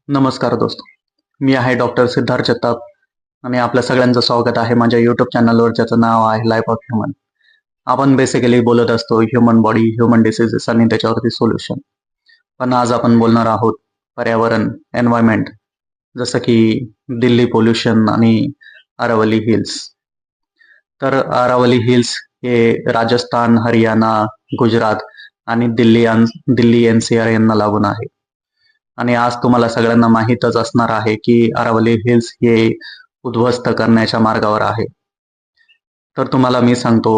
नमस्कार दोस्त. मी आहे डॉक्टर सिद्धार्थ जगताप आणि आपल्या सगळ्यांचं स्वागत आहे माझ्या युट्यूब चॅनलवर, ज्याचं नाव आहे लाईफ ऑफ ह्युमन. आपण बेसिकली बोलत असतो ह्युमन बॉडी, ह्युमन डिसीजेस आणि त्याच्यावरती सोल्युशन. पण आज आपण बोलणार आहोत पर्यावरण, एन्व्हायरमेंट, जसं की दिल्ली पोल्युशन आणि अरावली हिल्स. तर अरावली हिल्स हे राजस्थान, हरियाणा, गुजरात आणि दिल्ली एनसीआर यांना लागून आहे. आणि आज तुम्हाला सगळ्यांना माहीतच असणार आहे की अरावली हिल्स हे उद्ध्वस्त करण्याच्या मार्गावर आहे. तर तुम्हाला मी सांगतो,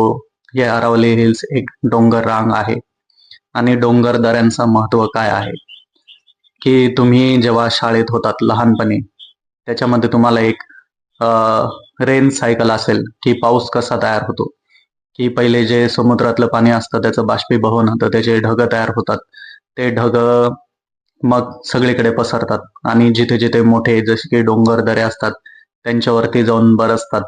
हे अरावली हिल्स एक डोंगर रांग आहे आणि डोंगर दऱ्यांचं महत्व काय आहे. की तुम्ही जेव्हा शाळेत होतात लहानपणी, त्याच्यामध्ये तुम्हाला एक रेन सायकल असेल की पाऊस कसा तयार होतो. की पहिले जे समुद्रातलं पाणी असतं त्याचं बाष्पीभवन होतं, त्याचे ढग तयार होतात. ते ढग मग सगळीकडे पसरतात आणि जिथे जिथे मोठे जसे की डोंगर दऱ्या असतात त्यांच्यावरती जाऊन बरसतात.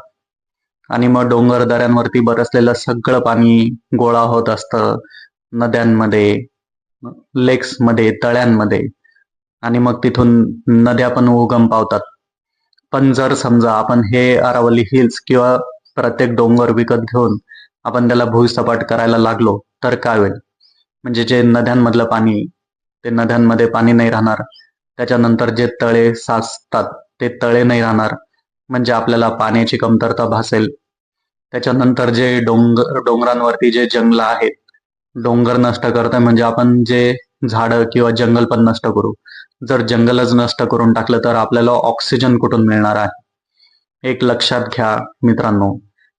आणि मग डोंगर दऱ्यांवरती बरसलेलं सगळं पाणी गोळा होत असतं नद्यांमध्ये, लेक्समध्ये, तळ्यांमध्ये. आणि मग तिथून नद्या पण उगम पावतात. पण जर समजा आपण हे अरावली हिल्स किंवा प्रत्येक डोंगर विकत घेऊन आपण त्याला भुईसपाट करायला लागलो तर काय होईल. म्हणजे जे नद्यांमधलं पाणी, ते नद्यांमध्ये पाणी नाही राहणार. त्याच्यानंतर जे तळे साचतात ते तळे नाही राहणार, म्हणजे आपल्याला पाण्याची कमतरता भासेल. त्याच्यानंतर जे डोंगरांवरती जे जंगल आहेत, डोंगर नष्ट करताय म्हणजे आपण जे झाडं किंवा जंगल पण नष्ट करू. जर जंगलच नष्ट करून टाकलं तर आपल्याला ऑक्सिजन कुठून मिळणार आहे. एक लक्षात घ्या मित्रांनो,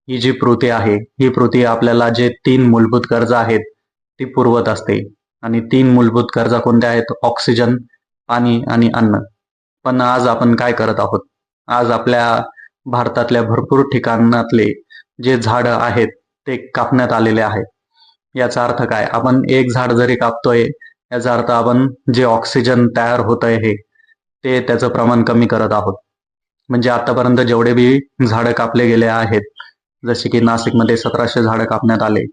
ही जी पृथ्वी आहे, ही पृथ्वी आपल्याला जे 3 मूलभूत गरजा आहेत ती पुरवत असते. आणि 3 मूलभूत गरजा कोणत्या आहेत? ऑक्सिजन, पाणी आणि अन्न. पण आज आपण काय करत आहोत? आज आपल्या भारतातल्या भरपूर ठिकाणातले जे झाडं आहेत ते कापण्यात आलेले आहेत. याचा अर्थ काय? आपण एक झाड जरी कापतोय, याचा अर्थ आपण जे ऑक्सिजन तयार होत आहे ते त्याचं प्रमाण कमी करत आहोत. म्हणजे आतापर्यंत जेवढे बी झाडं कापले गेले आहेत, जसे की नाशिकमध्ये 1700 झाडं कापण्यात आले.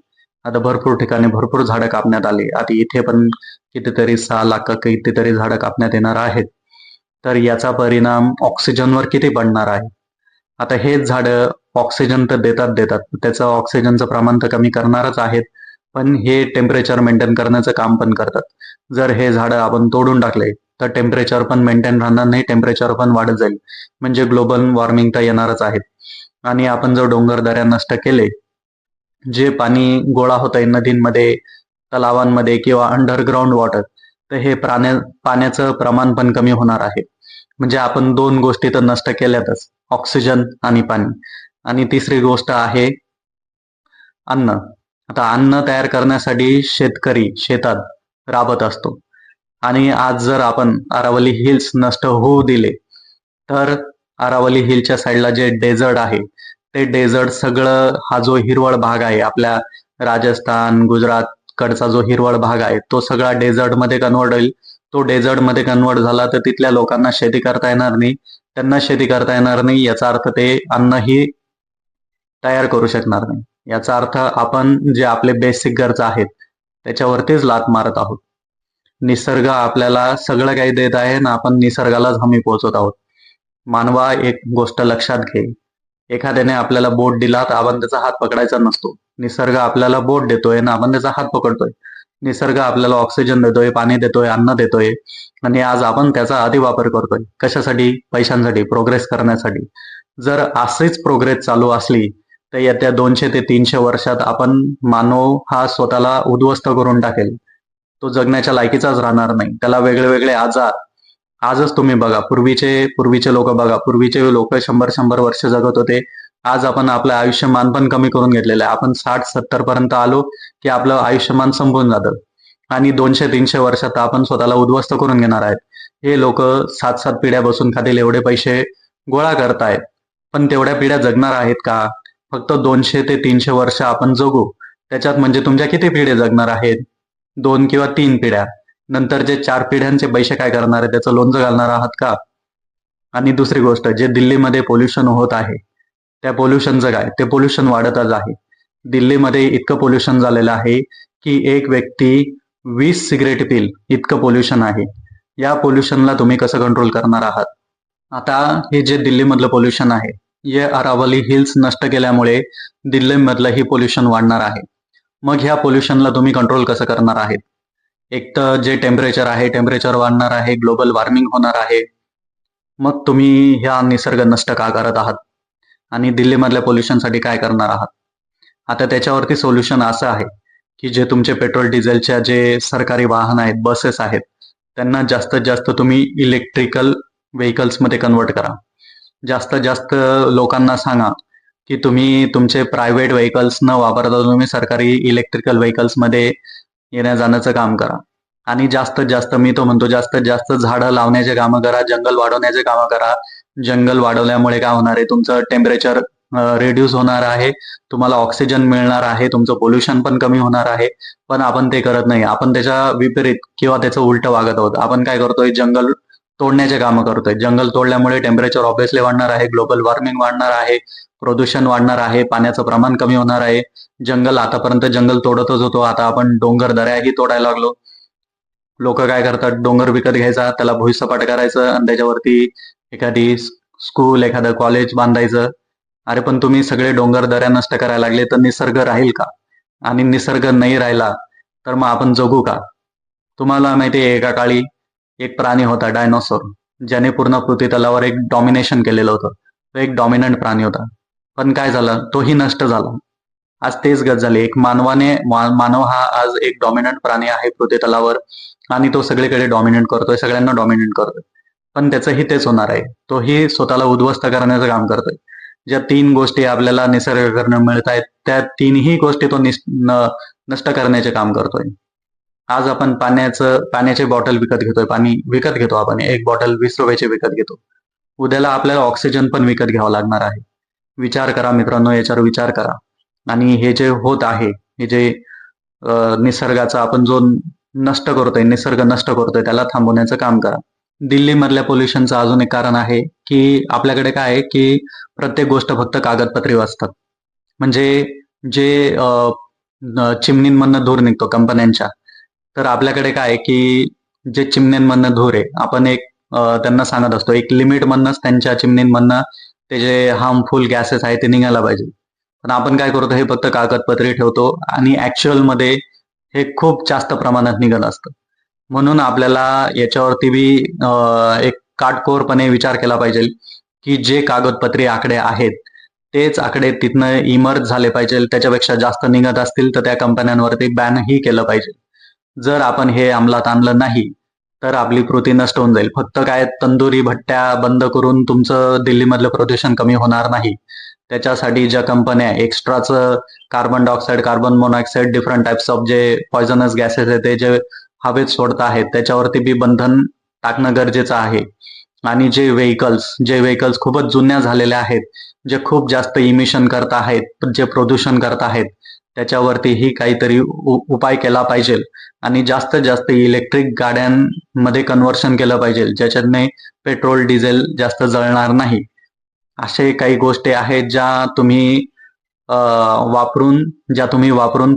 आता भरपूर ठिकाणी भरपूर झाडं कापण्यात आली. आता इथे पण कितीतरी 6 लाख कितीतरी झाडं कापण्यात येणार आहेत. तर याचा परिणाम ऑक्सिजनवर किती पडणार आहे. आता हेच झाडं ऑक्सिजन तर देतात, त्याचं ऑक्सिजनचं प्रमाण तर कमी करणारच आहेत, पण हे टेम्परेचर मेंटेन करण्याचं काम पण करतात. जर हे झाडं आपण तोडून टाकले तर टेम्परेचर पण मेंटेन राहणार नाही, टेम्परेचर पण वाढत जाईल. म्हणजे ग्लोबल वॉर्मिंग तर येणारच आहेत. आणि आपण जर डोंगर दऱ्या नष्ट केले, जे पाणी गोळा होत आहे नदींमध्ये, तलावांमध्ये किंवा अंडरग्राऊंड वॉटर, तर हे पाण्याचं प्रमाण पण कमी होणार आहे. म्हणजे आपण 2 गोष्टी तर नष्ट केल्यातच, ऑक्सिजन आणि पाणी. आणि तिसरी गोष्ट आहे अन्न. आता अन्न तयार करण्यासाठी शेतकरी शेतात राबत असतो. आणि आज जर आपण अरावली हिल्स नष्ट होऊ दिले तर अरावली हिलच्या साईडला जे डेझर्ट आहे, ते डेझर्ट सगळं, हा जो हिरवळ भाग आहे आपल्या राजस्थान, गुजरात कडचा जो हिरवळ भाग आहे, तो सगळा डेझर्ट मध्ये कन्वर्ट होईल. तो डेझर्ट मध्ये कन्वर्ट झाला तर तिथल्या लोकांना शेती करता येणार नाही. त्यांना शेती करता येणार नाही, याचा अर्थ ते अन्नही तयार करू शकणार नाही. याचा अर्थ आपण जे आपले बेसिक गरजा आहेत त्याच्यावरतीच लात मारत आहोत. निसर्ग आपल्याला सगळं काही देत आहे ना आपण निसर्गालाच हमी पोहोचत आहोत. मानवा, एक गोष्ट लक्षात घे, एखाद्याने आपल्याला बोट दिला तर आपण त्याचा हात पकडायचा नसतो. निसर्ग आपल्याला बोट देतोय ना आपण त्याचा हात पकडतोय. निसर्ग आपल्याला ऑक्सिजन देतोय, पाणी देतोय, अन्न देतोय. आणि आज आपण त्याचा अतिवापर करतोय. कशासाठी? पैशांसाठी, प्रोग्रेस करण्यासाठी. जर अशीच प्रोग्रेस चालू असली तर येत्या 200 ते 300 वर्षात आपण, मानव हा स्वतःला उद्ध्वस्त करून टाकेल. तो जगण्याच्या लायकीचाच राहणार नाही. त्याला वेगळे वेगळे आजार, आजच तुम्ही बघा, पूर्वीचे लोक बघा, पूर्वीचे लोक 100-100 वर्ष जगत होते. आज आपण आपलं आयुष्यमान पण कमी करून घेतलेलं आहे. आपण 60-70 पर्यंत आलो की आपलं आयुष्यमान संपून जातं. आणि 200-300 वर्षात आपण स्वतःला उद्ध्वस्त करून घेणार आहेत. हे लोक 7-7 पिढ्या बसून खातील एवढे पैसे गोळा करतायत. पण तेवढ्या पिढ्या जगणार आहेत का? फक्त 200 ते 300 वर्ष आपण जगू. त्याच्यात म्हणजे तुमच्या किती पिढ्या जगणार आहेत? 2 किंवा 3 पिढ्या. नंतर जे 4 पिढ्यांचे पैसे काय करणार आहे? त्याचं लोणचं घालणार आहात का? आणि दुसरी गोष्ट, जे दिल्लीमध्ये पोल्युशन होत आहे, त्या पोल्युशनचं काय? ते पोल्युशन वाढतच आहे. दिल्लीमध्ये इतकं पोल्युशन झालेलं आहे की एक व्यक्ती 20 सिगरेट पिल इतकं पोल्युशन आहे. या पोल्युशनला तुम्ही कसं कंट्रोल करणार आहात? आता हे जे दिल्लीमधलं पोल्युशन आहे, हे अरावली हिल्स नष्ट केल्यामुळे दिल्लीमधलं ही पोल्युशन वाढणार आहे. मग ह्या पोल्युशनला तुम्ही कंट्रोल कसं करणार आहेत? एक तर जे टेम्परेचर आहे, टेम्परेचर वाढणार आहे, ग्लोबल वॉर्मिंग होणार आहे. मग तुम्ही ह्या निसर्ग नष्ट का करत आहात? आणि दिल्लीमधल्या पोल्युशनसाठी काय करणार आहात? आता त्याच्यावरती सोल्युशन असं आहे, की जे तुमचे पेट्रोल डिझेलच्या जे सरकारी वाहन आहेत, बसेस आहेत, त्यांना जास्तीत जास्त तुम्ही इलेक्ट्रिकल व्हेकल्समध्ये कन्वर्ट करा. जास्तीत जास्त लोकांना सांगा, की तुम्ही तुमचे प्रायव्हेट व्हेकल्स न वापरता तुम्ही सरकारी इलेक्ट्रिकल व्हेकल्समध्ये येण्या-जाण्याचं काम करा. आणि जास्तीत जास्त मी तो म्हणतो जास्तीत जास्त झाडं लावण्याचे कामं करा, जंगल वाढवण्याचे कामं करा. जंगल वाढवल्यामुळे काय होणार आहे, तुमचं टेम्परेचर रिड्यूस होणार आहे, तुम्हाला ऑक्सिजन मिळणार आहे, तुमचं पोल्युशन पण कमी होणार आहे. पण आपण ते करत नाही. आपण त्याच्या विपरीत किंवा त्याचं उलटं वागत आहोत. आपण काय करतोय, जंगल तोडण्याचे कामं करतोय. जंगल तोडल्यामुळे टेम्परेचर ऑब्व्हियसली वाढणार आहे, ग्लोबल वॉर्मिंग वाढणार आहे, प्रदूषण वाढणार आहे, पाण्याचं प्रमाण कमी होणार आहे. जंगल आतापर्यंत जंगल तोडतच होतो, आता आपण डोंगर दऱ्याही तोडायला लागलो. लोक काय करतात, डोंगर विकत घ्यायचा, त्याला भुईसपाट करायचं आणि त्याच्यावरती एखादी स्कूल, एखादं कॉलेज बांधायचं. अरे पण तुम्ही सगळे डोंगर दऱ्या नष्ट करायला लागले तर निसर्ग राहील का? आणि निसर्ग नाही राहिला तर मग आपण जगू का? तुम्हाला माहिती आहे, एका काळी एक प्राणी होता, डायनोसॉर, ज्याने पूर्ण पृथ्वीतलावर एक डॉमिनेशन केलेलं होतं. तो एक डॉमिनंट प्राणी होता. पण काय झालं, तोही नष्ट झाला. आज तेच गत झाली. एक मानव हा आज एक डॉमिनंट प्राणी आहे पृथ्वीतलावर आणि तो सगळीकडे डॉमिनेट करतोय, सगळ्यांना डॉमिनेट करतोय. पण त्याचंही तेच होणार आहे. तोही स्वतःला उद्ध्वस्त करण्याचं काम करतोय. ज्या 3 गोष्टी आपल्याला निसर्गाकडनं मिळत आहेत, त्या 3ही गोष्टी तो नष्ट करण्याचे काम करतोय. आज आपण पाण्याचे बॉटल विकत घेतोय. पाणी विकत घेतो आपण. एक बॉटल ₹20 विकत घेतो. उद्याला आपल्याला ऑक्सिजन पण विकत घ्यावं लागणार आहे. विचार करा मित्रांनो, याच्यावर विचार करा. आणि हे जे होत आहे, हे जे निसर्गाचा आपण जो नष्ट करतोय, निसर्ग नष्ट करतोय, त्याला थांबवण्याचं काम करा. दिल्लीमधल्या पोल्युशनचं अजून एक कारण आहे, की आपल्याकडे काय आहे, की प्रत्येक गोष्ट फक्त कागदपत्री वाचतात. म्हणजे जे चिमणींमधनं धूर निघतो कंपन्यांच्या, तर आपल्याकडे काय आहे, की जे चिमण्यांमधनं धूर आहे, आपण एक त्यांना सांगत असतो, एक लिमिटमधनंच त्यांच्या चिमणींमधनं ते जे हार्मफुल गॅसेस आहेत ते निघायला पाहिजे. पण आपण काय करतो, हे फक्त कागदपत्री ठेवतो आणि ॲक्च्युअलमध्ये हे खूप जास्त प्रमाणात निघत असतं. म्हणून आपल्याला याच्यावरती बी एक काटकोरपणे विचार केला पाहिजे, की जे कागदपत्री आकडे आहेत, तेच आकडे तिथनं इमर्ज झाले पाहिजे. त्याच्यापेक्षा जास्त निघत असतील तर त्या कंपन्यांवरती बॅनही केलं पाहिजे. जर आपण हे अंमलात आणलं नाही, तर आपली पृथ्वी नष्ट होऊन जाईल. फक्त काय तंदुरी भट्ट्या बंद करून तुमचं दिल्लीमधलं प्रदूषण कमी होणार नाही. त्याच्यासाठी ज्या कंपन्या एक्स्ट्राचं carbon dioxide, carbon monoxide, different types of जे पॉयझनस गॅसेस आहेत ते जे हवेत सोडत आहेत, त्याच्यावरती बी बंधन टाकणं गरजेचं आहे. आणि जे व्हेकल्स खूपच जुन्या झालेल्या आहेत, जे खूप जास्त इमिशन करत आहेत, जे प्रदूषण करत आहेत, त्याच्यावरतीही काहीतरी उपाय केला पाहिजे. आणि जास्तीत जास्त इलेक्ट्रिक गाड्यांमध्ये कन्व्हर्शन केलं पाहिजे, ज्याच्याने पेट्रोल डिझेल जास्त जळणार नाही. असे काही गोष्टी आहेत ज्या तुम्ही वापरून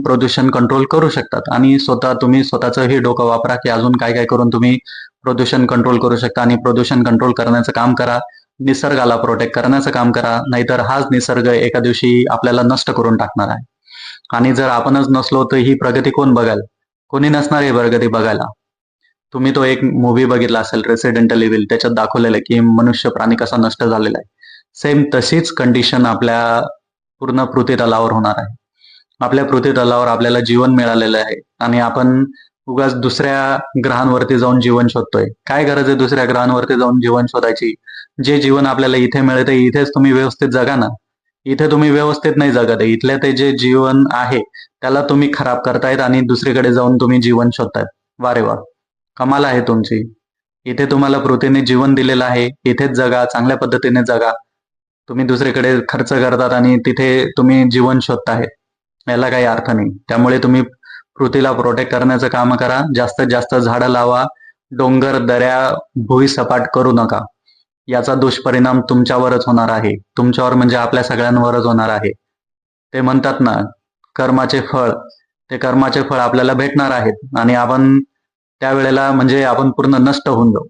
प्रदूषण कंट्रोल करू शकतात. आणि तुम्ही स्वतःचंही डोकं वापरा, की अजून काय काय करून तुम्ही प्रदूषण कंट्रोल करू शकता. आणि प्रदूषण कंट्रोल करण्याचं काम करा, निसर्गाला प्रोटेक्ट करण्याचं काम करा. नाहीतर हाच निसर्ग एका दिवशी आपल्याला नष्ट करून टाकणार आहे. आणि जर आपणच नसलो तर ही प्रगती कोण बघाल? कोणी नसणार आहे प्रगती बघायला. तुम्ही तो एक मूव्ही बघितला असेल, रेसिडेंटल इव्हिल, त्याच्यात दाखवलेलं आहे की मनुष्य प्राणी कसा नष्ट झालेला आहे. सेम तशीच कंडिशन आपल्या पूर्ण पृथ्वीतलावर होणार आहे. आपल्या पृथ्वीतलावर आपल्याला जीवन मिळालेलं आहे आणि आपण उगाच दुसऱ्या ग्रहांवरती जाऊन जीवन शोधतोय. काय गरज आहे दुसऱ्या ग्रहांवरती जाऊन जीवन शोधायची? जे जीवन आपल्याला इथे मिळतंय, इथेच तुम्ही व्यवस्थित जगा ना. इथे तुम्ही व्यवस्थित नाही जगत आहे. इथल्या ते जे जीवन आहे, त्याला तुम्ही खराब करतायत आणि दुसरीकडे जाऊन तुम्ही जीवन शोधतायत. वा रे वा! कमाल आहे तुमची. इथे तुम्हाला पृथ्वीने जीवन दिलेलं आहे, इथेच जगा, चांगल्या पद्धतीने जगा. तुम्ही दुसरीकडे खर्च करतात आणि तिथे तुम्ही जीवन शोधताय. याला काही अर्थ नाही. त्यामुळे तुम्ही पृथ्वीला प्रोटेक्ट करण्याचं काम करा. जास्तीत जास्त झाडं लावा. डोंगर, दऱ्या भुईसपाट करू नका. याचा दुष्परिणाम तुमच्यावरच होणार आहे. तुमच्यावर म्हणजे आपल्या सगळ्यांवरच होणार आहे. ते म्हणतात ना, कर्माचे फळ, ते कर्माचे फळ आपल्याला भेटणार आहेत आणि आपण त्यावेळेला म्हणजे आपण पूर्ण नष्ट होऊन जाऊ.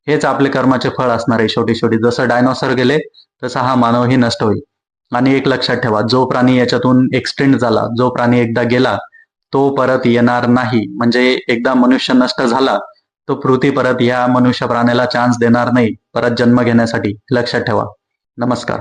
हेच आपले कर्माचे फळ असणार आहे शेवटी शेवटी. जसं डायनोसॉर गेले तसा हा मानवही नष्ट होईल. आणि एक लक्षात ठेवा, जो प्राणी याच्यातून एक्सटेंड झाला, जो प्राणी एकदा गेला तो परत येणार नाही. म्हणजे एकदा मनुष्य नष्ट झाला तो पृथ्वी परत या मनुष्य प्राण्याला चान्स देणार नाही परत जन्म घेण्यासाठी. लक्षात ठेवा. नमस्कार.